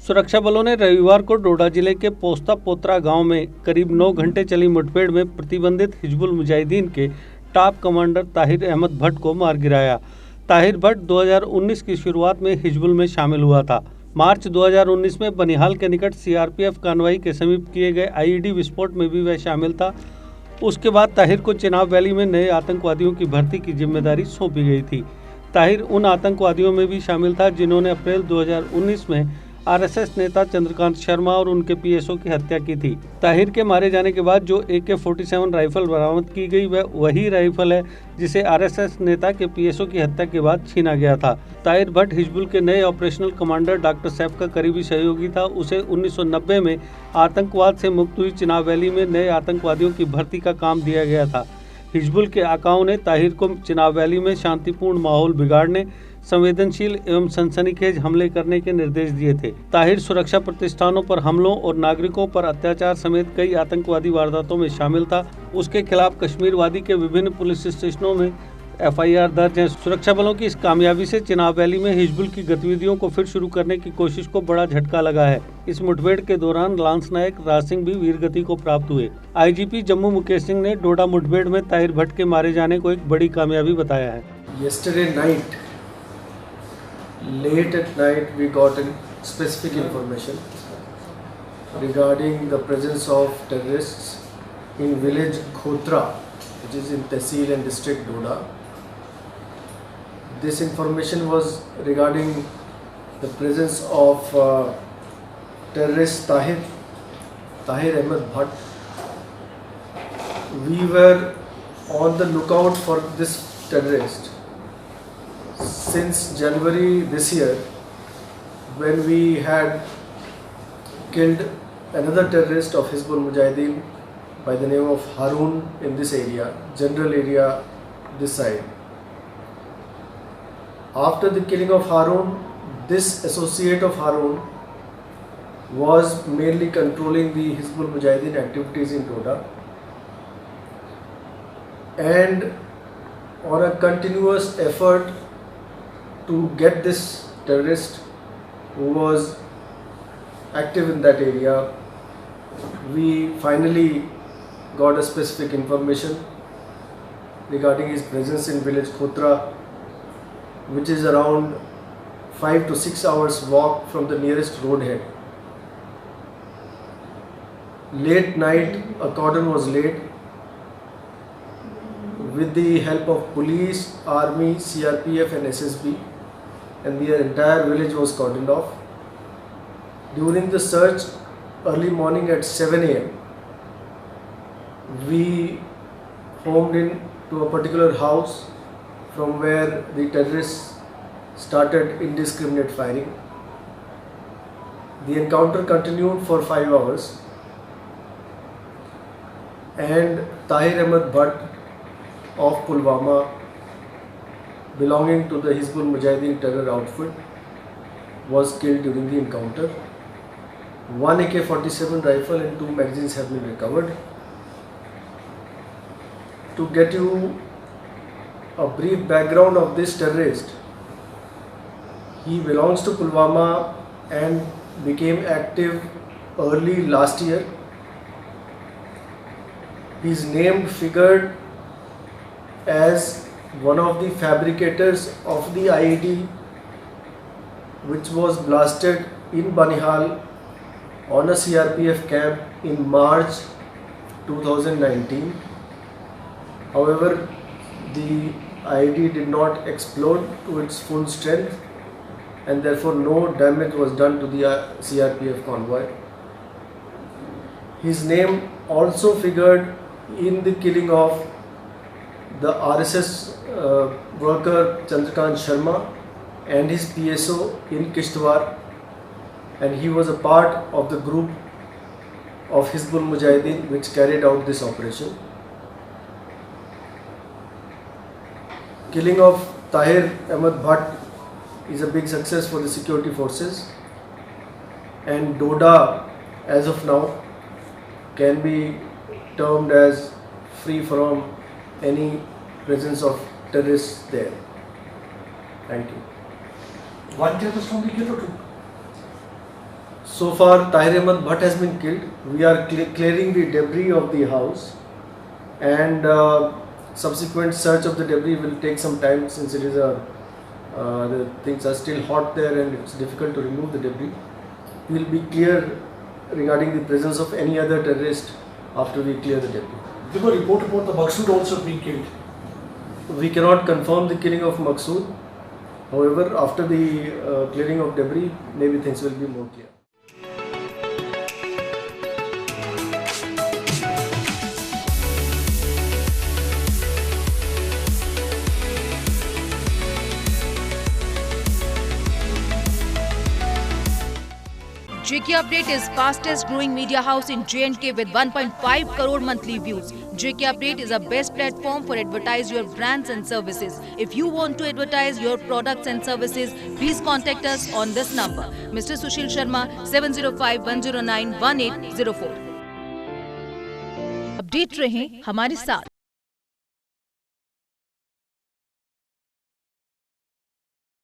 सुरक्षा बलों ने रविवार को डोडा जिले के पोस्ता पोत्रा गांव में करीब 9 घंटे चली मुठभेड़ में प्रतिबंधित हिजबुल मुजाहिदीन के टॉप कमांडर ताहिर अहमद भट्ट को मार गिराया। ताहिर भट्ट 2019 की शुरुआत में हिजबुल में शामिल हुआ था। मार्च 2019 में बनिहाल के निकट सीआरपीएफ कानवाई के समीप किए गए आईईडी विस्फोट में भी वह शामिल था। उसके बाद ताहिर को चिनाब वैली में नए आतंकवादियों की भर्ती की जिम्मेदारी सौंपी गई थी। ताहिर उन आतंकवादियों में भी शामिल था जिन्होंने अप्रैल 2019 में आरएसएस नेता चंद्रकांत शर्मा और उनके पीएसओ की हत्या की थी। ताहिर के मारे जाने के बाद जो AK-47 राइफल बरामद की गई वह वही राइफल है जिसे आरएसएस नेता के पीएसओ की हत्या के बाद छीना गया था। ताहिर भट्ट हिजबुल के नए ऑपरेशनल कमांडर डॉक्टर सैफ का करीबी सहयोगी था। उसे 1990 में आतंकवाद से मुक्त हुई चिनाब वैली में नए आतंकवादियों की भर्ती का काम दिया गया था। हिजबुल के आकाओं ने ताहिर को चिनाब वैली में शांतिपूर्ण माहौल बिगाड़ने, संवेदनशील एवं सनसनीखेज हमले करने के निर्देश दिए थे। ताहिर सुरक्षा प्रतिष्ठानों पर हमलों और नागरिकों पर अत्याचार समेत कई आतंकवादी वारदातों में शामिल था। उसके खिलाफ कश्मीर वादी के विभिन्न पुलिस स्टेशनों में FIR दर्ज है। सुरक्षा बलों की इस कामयाबी से चिनाब वैली में हिजबुल की गतिविधियों को फिर शुरू करने की कोशिश को बड़ा झटका लगा है। इस मुठभेड़ के दौरान लांस नायक राज सिंह भी वीरगति को प्राप्त हुए। IGP जम्मू मुकेश सिंह ने डोडा मुठभेड़ में ताहिर भट्ट के मारे जाने को एक बड़ी कामयाबी बताया है। Yesterday night, late at night, we got specific information regarding the presence of terrorists in village Khotra, which is in Tehsil and district Doda. This information was regarding the presence of terrorist Tahir Ahmed Bhatt. We were on the lookout for this terrorist since January this year, when we had killed another terrorist of Hizbul Mujahideen by the name of Harun in this area, general area this side. After the killing of Harun, this associate of Harun was mainly controlling the Hizbul Mujahideen activities in Doda, and on a continuous effort to get this terrorist who was active in that area, we finally got a specific information regarding his presence in village Khotra, which is around 5 to 6 hours walk from the nearest roadhead. Late night, a cordon was laid with the help of police, army, CRPF and SSB, and the entire village was cordoned off. During the search, early morning at 7 AM, we homed in to a particular house from where the terrorists started indiscriminate firing. The encounter continued for 5 hours, and Tahir Ahmed Bhatt of Pulwama, belonging to the Hizbul Mujahideen terror outfit, was killed during the encounter. One AK-47 rifle and 2 magazines have been recovered. To get you a brief background of this terrorist, he belongs to Pulwama and became active early last year. His name figured as one of the fabricators of the IED which was blasted in Banihal on a CRPF camp in March 2019. However, the IED did not explode to its full strength, and therefore no damage was done to the CRPF convoy. His name also figured in the killing of the RSS worker Chandrakant Sharma and his PSO in Kishtwar, and he was a part of the group of Hizbul Mujahideen which carried out this operation. Killing of Tahir Ahmed Bhatt is a big success for the security forces, and Doda as of now can be termed as free from any presence of terrorists there. Thank you. One terrorist only killed or two? So far, Tahir Ahmed Bhatt has been killed. We are clearing the debris of the house, and subsequent search of the debris will take some time since it is the things are still hot there and it's difficult to remove the debris. We will be clear regarding the presence of any other terrorist after we clear the debris. There was a report about the Maqsood also being killed. We cannot confirm the killing of Maqsood. However, after the clearing of debris, maybe things will be more clear. JK Update is fastest growing media house in J&K with 1.5 crore monthly views. JK Update is a best platform for advertise your brands and services. If you want to advertise your products and services, please contact us on this number. Mr. Sushil Sharma 705-109-1804. Update रहें हमारे साथ।